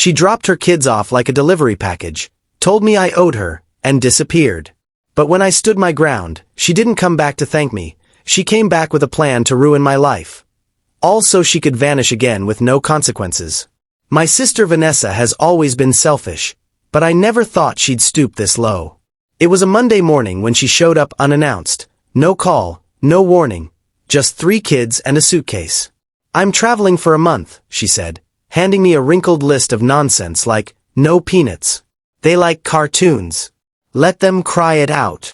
She dropped her kids off like a delivery package, told me I owed her, and disappeared. But when I stood my ground, she didn't come back to thank me. She came back with a plan to ruin my life. All so she could vanish again with no consequences. My sister Vanessa has always been selfish, but I never thought she'd stoop this low. It was a Monday morning when she showed up unannounced. No call, no warning, just 3 kids and a suitcase. "I'm traveling for a month," she said, handing me a wrinkled list of nonsense like, "No peanuts. They like cartoons. Let them cry it out."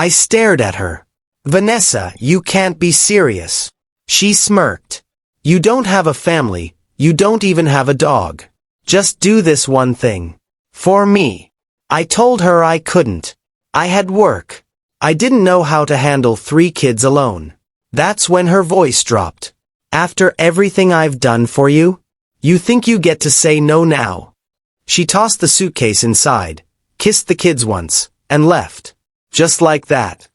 I stared at her. "Vanessa, you can't be serious." She smirked. "You don't have a family, you don't even have a dog. Just do this one thing. For me." I told her I couldn't. I had work. I didn't know how to handle 3 kids alone. That's when her voice dropped. "After everything I've done for you? You think you get to say no now?" She tossed the suitcase inside, kissed the kids once, and left. Just like that.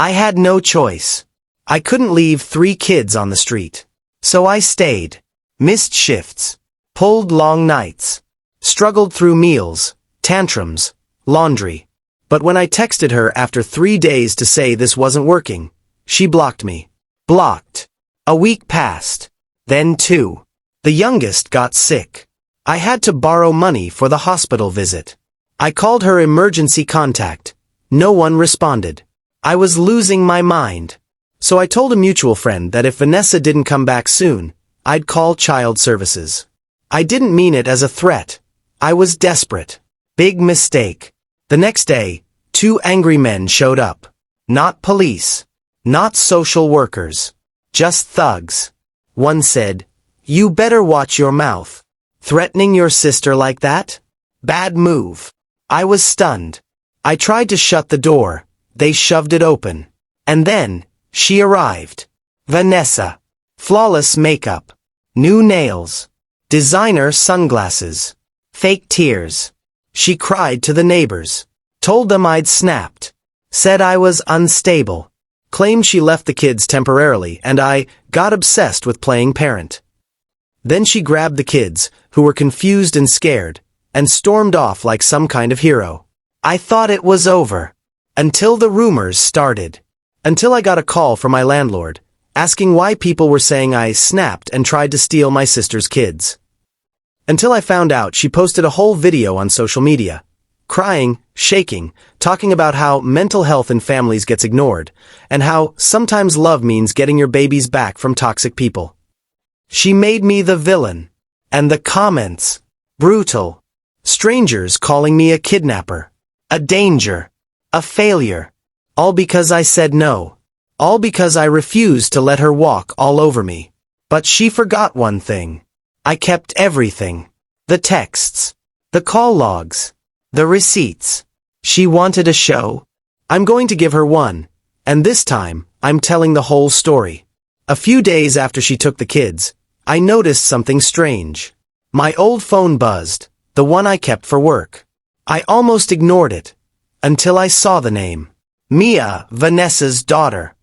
I had no choice. I couldn't leave 3 kids on the street. So I stayed. Missed shifts. Pulled long nights. Struggled through meals, tantrums, laundry. But when I texted her after 3 days to say this wasn't working, she blocked me. Blocked. A week passed. Then 2. The youngest got sick. I had to borrow money for the hospital visit. I called her emergency contact. No one responded. I was losing my mind. So I told a mutual friend that if Vanessa didn't come back soon, I'd call child services. I didn't mean it as a threat. I was desperate. Big mistake. The next day, 2 angry men showed up. Not police. Not social workers. Just thugs. One said, "You better watch your mouth. Threatening your sister like that? Bad move." I was stunned. I tried to shut the door. They shoved it open. And then, she arrived. Vanessa. Flawless makeup. New nails. Designer sunglasses. Fake tears. She cried to the neighbors. Told them I'd snapped. Said I was unstable. Claimed she left the kids temporarily and I got obsessed with playing parent. Then she grabbed the kids, who were confused and scared, and stormed off like some kind of hero. I thought it was over. Until the rumors started. Until I got a call from my landlord, asking why people were saying I snapped and tried to steal my sister's kids. Until I found out she posted a whole video on social media, crying, shaking, talking about how mental health in families gets ignored, and how sometimes love means getting your babies back from toxic people. She made me the villain. And the comments. Brutal. Strangers calling me a kidnapper. A danger. A failure. All because I said no. All because I refused to let her walk all over me. But she forgot one thing. I kept everything. The texts. The call logs. The receipts. She wanted a show. I'm going to give her one. And this time, I'm telling the whole story. A few days after she took the kids, I noticed something strange. My old phone buzzed, the one I kept for work. I almost ignored it. Until I saw the name. Mia, Vanessa's daughter.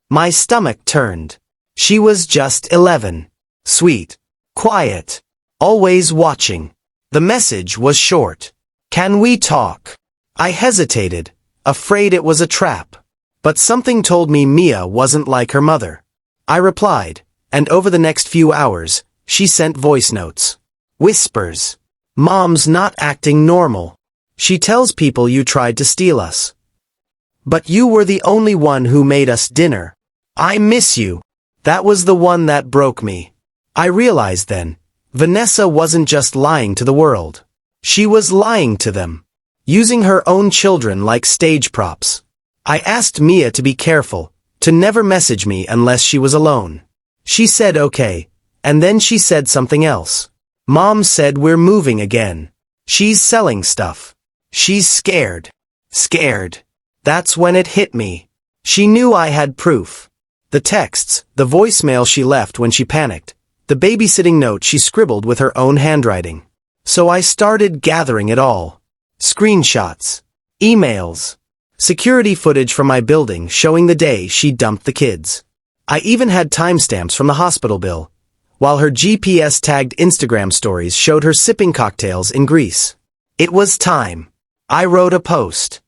My stomach turned. She was just 11. Sweet. Quiet. Always watching. The message was short. "Can we talk?" I hesitated, afraid it was a trap. But something told me Mia wasn't like her mother. I replied, and over the next few hours, she sent voice notes. Whispers. "Mom's not acting normal. She tells people you tried to steal us. But you were the only one who made us dinner. I miss you." That was the one that broke me. I realized then, Vanessa wasn't just lying to the world. She was lying to them. Using her own children like stage props. I asked Mia to be careful, to never message me unless she was alone. She said okay, and then she said something else. Mom said we're moving again. She's selling stuff. She's scared. Scared. That's when it hit me. She knew I had proof. The texts, the voicemail she left when she panicked, the babysitting note she scribbled with her own handwriting. So I started gathering it all. Screenshots. Emails. Security footage from my building showing the day she dumped the kids. I even had timestamps from the hospital bill. while her GPS-tagged Instagram stories showed her sipping cocktails in Greece. It was time. I wrote a post.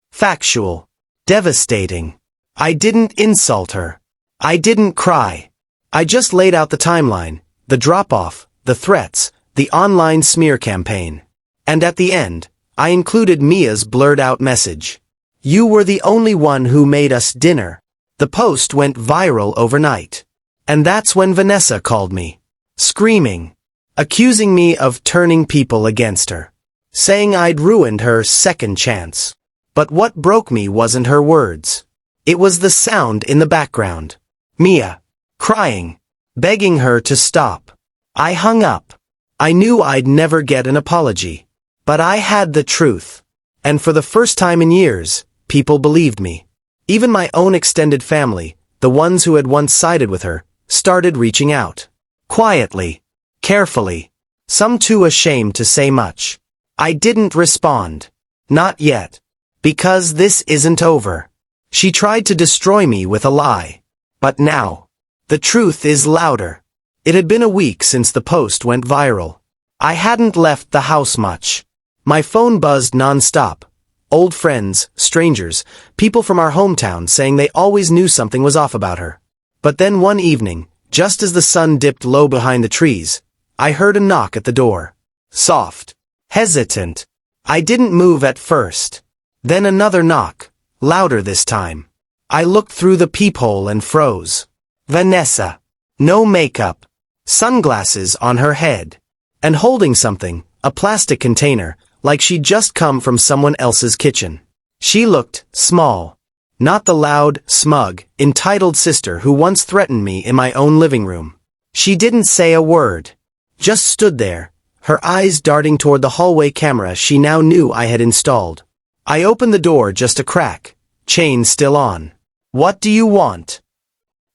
Factual. Devastating. I didn't insult her. I didn't cry. I just laid out the timeline, the drop-off, the threats, the online smear campaign. And at the end, I included Mia's blurred-out message. You were the only one who made us dinner. The post went viral overnight. And that's when Vanessa called me. Screaming. Accusing me of turning people against her. Saying I'd ruined her second chance. But what broke me wasn't her words. It was the sound in the background. Mia. Crying. Begging her to stop. I hung up. I knew I'd never get an apology. But I had the truth. And for the first time in years, people believed me. Even my own extended family, the ones who had once sided with her, started reaching out. Quietly. Carefully. Some too ashamed to say much. I didn't respond. Not yet. Because this isn't over. She tried to destroy me with a lie. But now, the truth is louder. It had been a week since the post went viral. I hadn't left the house much. My phone buzzed non-stop. Old friends, strangers, people from our hometown saying they always knew something was off about her. But then one evening, just as the sun dipped low behind the trees, I heard a knock at the door. Soft. Hesitant. I didn't move at first. Then another knock. Louder this time. I looked through the peephole and froze. Vanessa. No makeup. Sunglasses on her head. And holding something, a plastic container, like she'd just come from someone else's kitchen. She looked small. Not the loud, smug, entitled sister who once threatened me in my own living room. She didn't say a word. Just stood there, her eyes darting toward the hallway camera she now knew I had installed. I opened the door just a crack, chain still on. What do you want?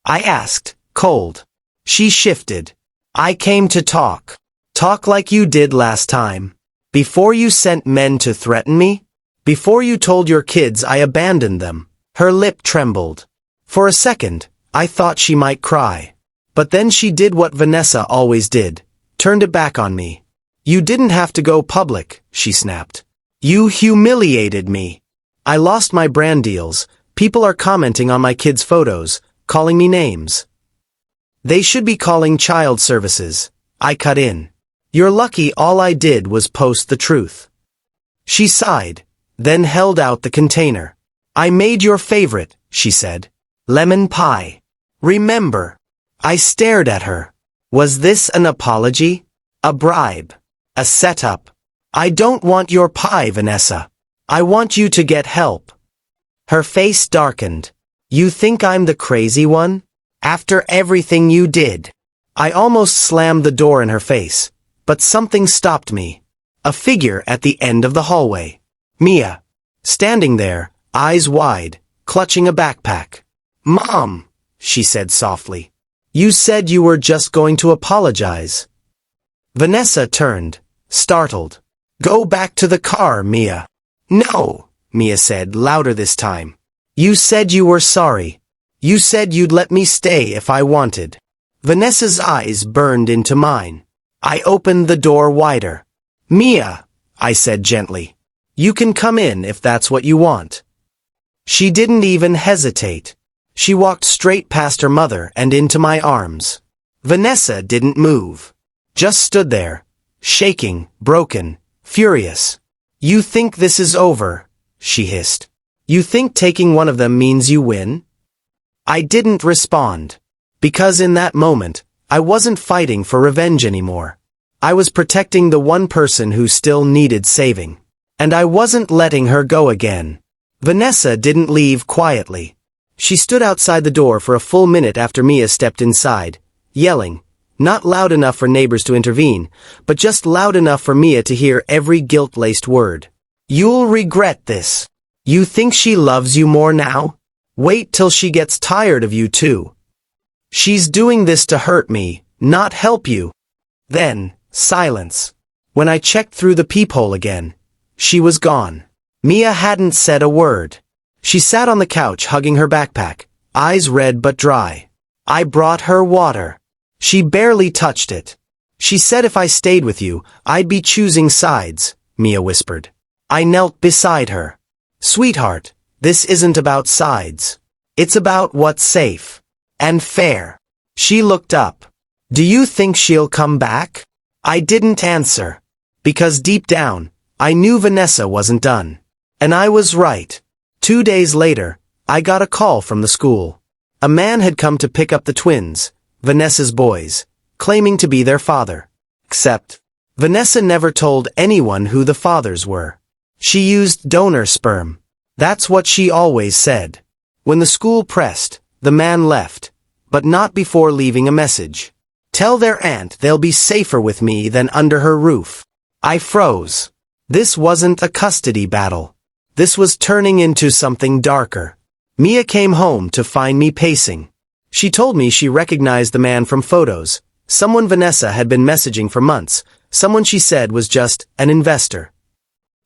I asked, cold. She shifted. I came to talk. Talk like you did last time. Before you sent men to threaten me? Before you told your kids I abandoned them? Her lip trembled. For a second, I thought she might cry. But then she did what Vanessa always did. Turned it back on me. You didn't have to go public, she snapped. You humiliated me. I lost my brand deals. People are commenting on my kids' photos, calling me names. They should be calling child services. I cut in. You're lucky all I did was post the truth. She sighed, then held out the container. I made your favorite, she said. Lemon pie. Remember. I stared at her. Was this an apology? A bribe? A setup? I don't want your pie, Vanessa. I want you to get help. Her face darkened. You think I'm the crazy one? After everything you did. I almost slammed the door in her face, but something stopped me. A figure at the end of the hallway. Mia. Standing there, eyes wide, clutching a backpack. Mom, she said softly. You said you were just going to apologize. Vanessa turned, startled. Go back to the car, Mia. No, Mia said, louder this time. You said you were sorry. You said you'd let me stay if I wanted. Vanessa's eyes burned into mine. I opened the door wider. Mia, I said gently. You can come in if that's what you want. She didn't even hesitate. She walked straight past her mother and into my arms. Vanessa didn't move. Just stood there, shaking, broken, furious. You think this is over, she hissed. You think taking one of them means you win? I didn't respond. Because in that moment, I wasn't fighting for revenge anymore. I was protecting the one person who still needed saving. And I wasn't letting her go again. Vanessa didn't leave quietly. She stood outside the door for a full minute after Mia stepped inside, yelling, not loud enough for neighbors to intervene, but just loud enough for Mia to hear every guilt-laced word. You'll regret this. You think she loves you more now? Wait till she gets tired of you too. She's doing this to hurt me, not help you. Then, silence. When I checked through the peephole again, she was gone. Mia hadn't said a word. She sat on the couch hugging her backpack, eyes red but dry. I brought her water. She barely touched it. She said if I stayed with you, I'd be choosing sides, Mia whispered. I knelt beside her. Sweetheart, this isn't about sides. It's about what's safe and fair. She looked up. Do you think she'll come back? I didn't answer. Because deep down, I knew Vanessa wasn't done. And I was right. 2 days later, I got a call from the school. A man had come to pick up the twins, Vanessa's boys, claiming to be their father. Except, Vanessa never told anyone who the fathers were. She used donor sperm. That's what she always said. When the school pressed, the man left, but not before leaving a message. Tell their aunt they'll be safer with me than under her roof. I froze. This wasn't a custody battle. This was turning into something darker. Mia came home to find me pacing. She told me she recognized the man from photos, someone Vanessa had been messaging for months, someone she said was just an investor.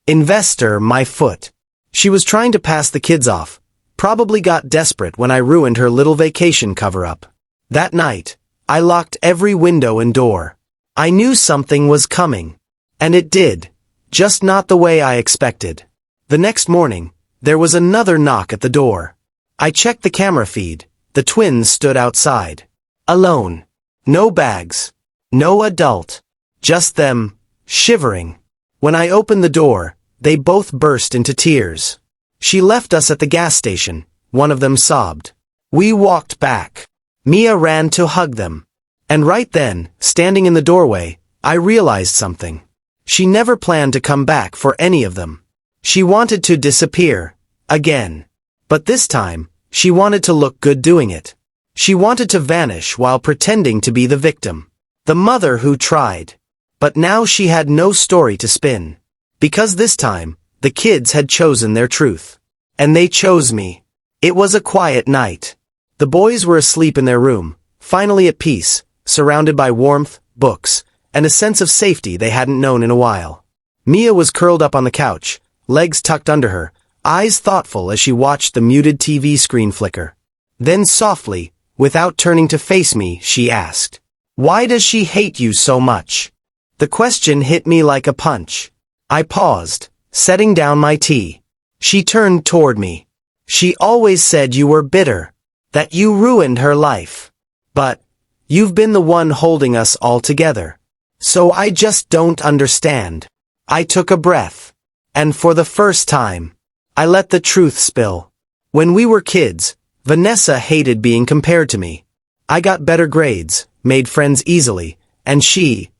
Investor, my foot. She was trying to pass the kids off, probably got desperate when I ruined her little vacation cover-up. That night, I locked every window and door. I knew something was coming. And it did. Just not the way I expected. The next morning, there was another knock at the door. I checked the camera feed. The twins stood outside. Alone. No bags. No adult. Just them, shivering. When I opened the door, they both burst into tears. She left us at the gas station, one of them sobbed. We walked back. Mia ran to hug them. And right then, standing in the doorway, I realized something. She never planned to come back for any of them. She wanted to disappear. Again. But this time, she wanted to look good doing it. She wanted to vanish while pretending to be the victim. The mother who tried. But now she had no story to spin. Because this time, the kids had chosen their truth. And they chose me. It was a quiet night. The boys were asleep in their room, finally at peace, surrounded by warmth, books, and a sense of safety they hadn't known in a while. Mia was curled up on the couch, legs tucked under her, eyes thoughtful as she watched the muted TV screen flicker. Then softly, without turning to face me, she asked, "Why does she hate you so much?" The question hit me like a punch. I paused, setting down my tea. She turned toward me. "She always said you were bitter, that you ruined her life. But you've been the one holding us all together. So I just don't understand." I took a breath. And for the first time, I let the truth spill. When we were kids, Vanessa hated being compared to me. I got better grades, made friends easily, and she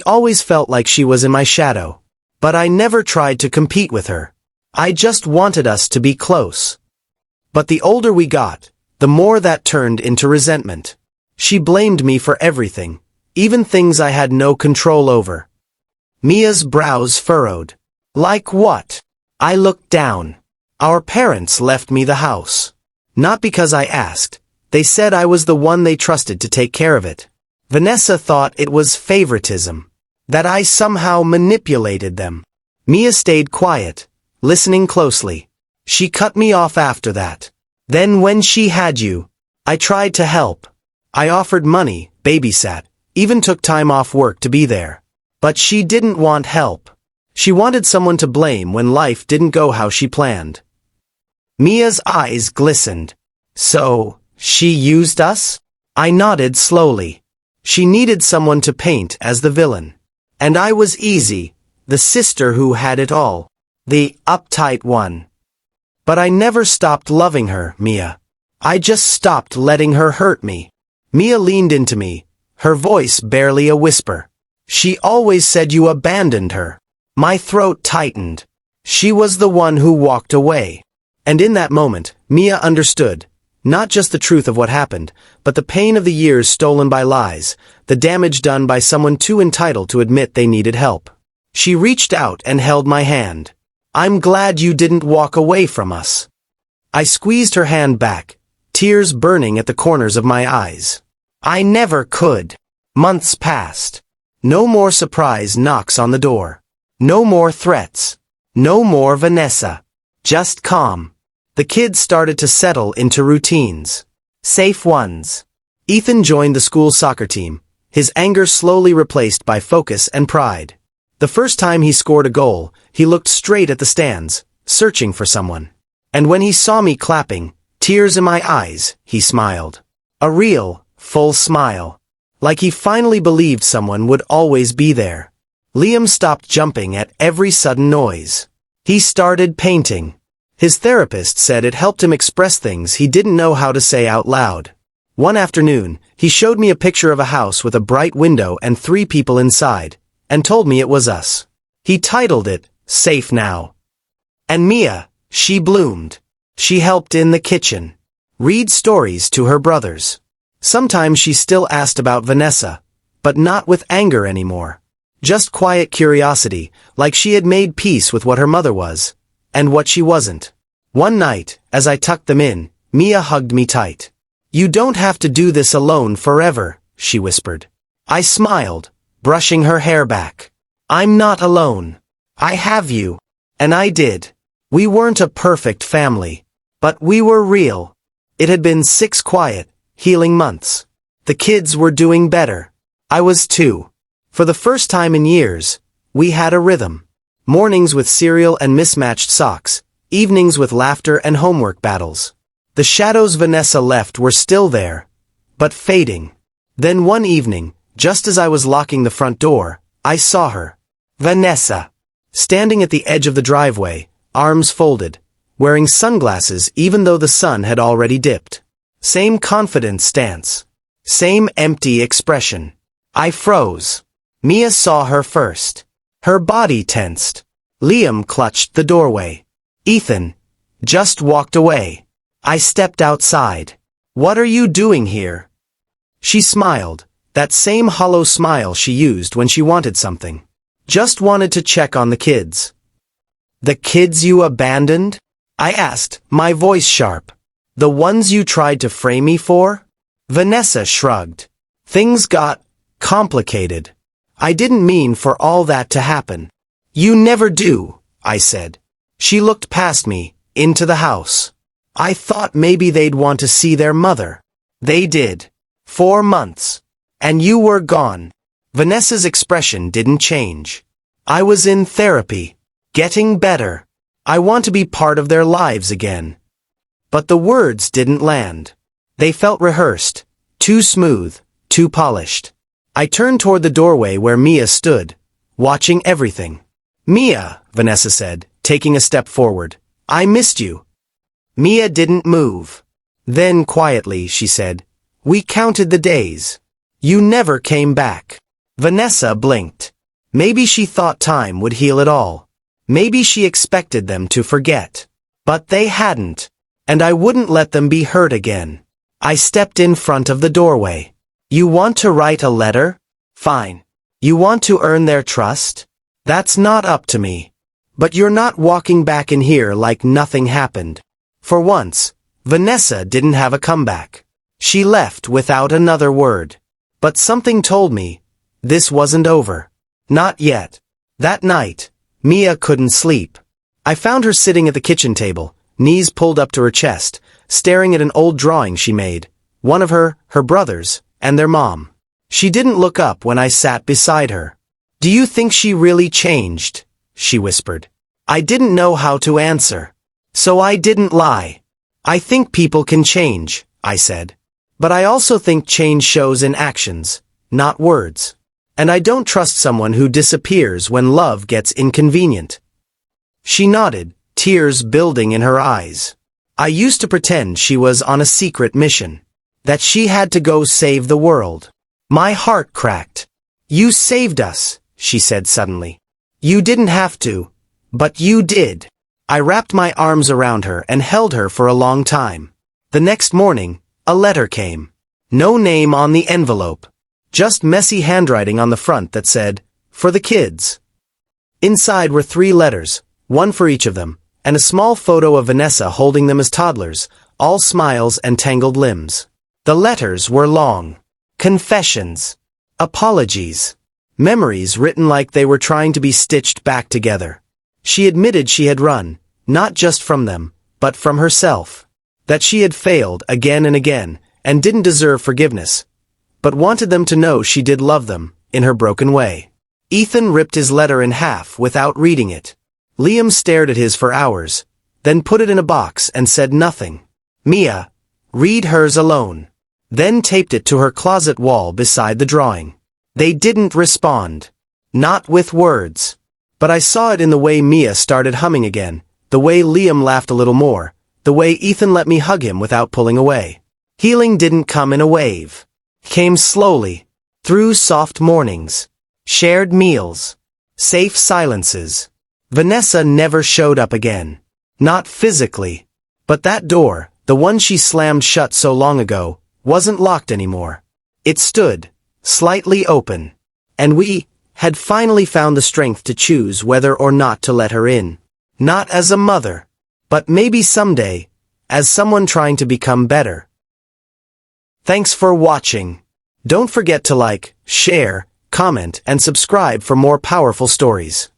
always felt like she was in my shadow. But I never tried to compete with her. I just wanted us to be close. But the older we got, the more that turned into resentment. She blamed me for everything, even things I had no control over. Mia's brows furrowed. Like what? I looked down. Our parents left me the house. Not because I asked. They said I was the one they trusted to take care of it. Vanessa thought it was favoritism. That I somehow manipulated them. Mia stayed quiet, listening closely. She cut me off after that. Then when she had you, I tried to help. I offered money, babysat, even took time off work to be there. But she didn't want help. She wanted someone to blame when life didn't go how she planned. Mia's eyes glistened. So, she used us? I nodded slowly. She needed someone to paint as the villain. And I was easy, the sister who had it all. The uptight one. But I never stopped loving her, Mia. I just stopped letting her hurt me. Mia leaned into me, her voice barely a whisper. She always said you abandoned her. My throat tightened. She was the one who walked away. And in that moment, Mia understood. Not just the truth of what happened, but the pain of the years stolen by lies, the damage done by someone too entitled to admit they needed help. She reached out and held my hand. "I'm glad you didn't walk away from us." I squeezed her hand back, tears burning at the corners of my eyes. I never could. Months passed. No more surprise knocks on the door. No more threats. No more Vanessa. Just calm. The kids started to settle into routines. Safe ones. Ethan joined the school's soccer team, his anger slowly replaced by focus and pride. The first time he scored a goal, he looked straight at the stands, searching for someone. And when he saw me clapping, tears in my eyes, he smiled. A real, full smile. Like he finally believed someone would always be there. Liam stopped jumping at every sudden noise. He started painting. His therapist said it helped him express things he didn't know how to say out loud. One afternoon, he showed me a picture of a house with a bright window and 3 people inside, and told me it was us. He titled it, Safe Now. And Mia, she bloomed. She helped in the kitchen. Read stories to her brothers. Sometimes she still asked about Vanessa, but not with anger anymore. Just quiet curiosity, like she had made peace with what her mother was, and what she wasn't. One night, as I tucked them in, Mia hugged me tight. "You don't have to do this alone forever," she whispered. I smiled, brushing her hair back. "I'm not alone. I have you." And I did. We weren't a perfect family, but we were real. It had been 6 quiet, healing months. The kids were doing better. I was too. For the first time in years, we had a rhythm. Mornings with cereal and mismatched socks, evenings with laughter and homework battles. The shadows Vanessa left were still there, but fading. Then one evening, just as I was locking the front door, I saw her. Vanessa. Standing at the edge of the driveway, arms folded, wearing sunglasses even though the sun had already dipped. Same confident stance. Same empty expression. I froze. Mia saw her first. Her body tensed. Liam clutched the doorway. Ethan just walked away. I stepped outside. "What are you doing here?" She smiled, that same hollow smile she used when she wanted something. "Just wanted to check on the kids." "The kids you abandoned?" I asked, my voice sharp. "The ones you tried to frame me for?" Vanessa shrugged. "Things got complicated. I didn't mean for all that to happen." "You never do," I said. She looked past me, into the house. "I thought maybe they'd want to see their mother." "They did. 4 months. And you were gone." Vanessa's expression didn't change. "I was in therapy. Getting better. I want to be part of their lives again." But the words didn't land. They felt rehearsed, too smooth, too polished. I turned toward the doorway where Mia stood, watching everything. "Mia," Vanessa said, taking a step forward, "I missed you." Mia didn't move. Then quietly she said, "We counted the days. You never came back." Vanessa blinked. Maybe she thought time would heal it all. Maybe she expected them to forget. But they hadn't. And I wouldn't let them be hurt again. I stepped in front of the doorway. "You want to write a letter? Fine. You want to earn their trust? That's not up to me. But you're not walking back in here like nothing happened." For once, Vanessa didn't have a comeback. She left without another word. But something told me, this wasn't over. Not yet. That night, Mia couldn't sleep. I found her sitting at the kitchen table, knees pulled up to her chest, staring at an old drawing she made, one of her brothers, and their mom. She didn't look up when I sat beside her. "Do you think she really changed?" she whispered. I didn't know how to answer. So I didn't lie. "I think people can change," I said. "But I also think change shows in actions, not words. And I don't trust someone who disappears when love gets inconvenient." She nodded, tears building in her eyes. I used to pretend she was on a secret mission. That she had to go save the world. My heart cracked. "You saved us," she said suddenly. "You didn't have to, but you did." I wrapped my arms around her and held her for a long time. The next morning, a letter came. No name on the envelope. Just messy handwriting on the front that said, "For the kids." Inside were 3 letters, one for each of them, and a small photo of Vanessa holding them as toddlers, all smiles and tangled limbs. The letters were long. Confessions. Apologies. Memories written like they were trying to be stitched back together. She admitted she had run, not just from them, but from herself. That she had failed again and again, and didn't deserve forgiveness, but wanted them to know she did love them, in her broken way. Ethan ripped his letter in half without reading it. Liam stared at his for hours, then put it in a box and said nothing. Mia, read hers alone. Then taped it to her closet wall beside the drawing. They didn't respond. Not with words. But I saw it in the way Mia started humming again, the way Liam laughed a little more, the way Ethan let me hug him without pulling away. Healing didn't come in a wave. Came slowly, through soft mornings, shared meals, safe silences. Vanessa never showed up again. Not physically. But that door, the one she slammed shut so long ago, wasn't locked anymore. It stood, slightly open. And we had finally found the strength to choose whether or not to let her in. Not as a mother, but maybe someday, as someone trying to become better. Thanks for watching. Don't forget to like, share, comment, and subscribe for more powerful stories.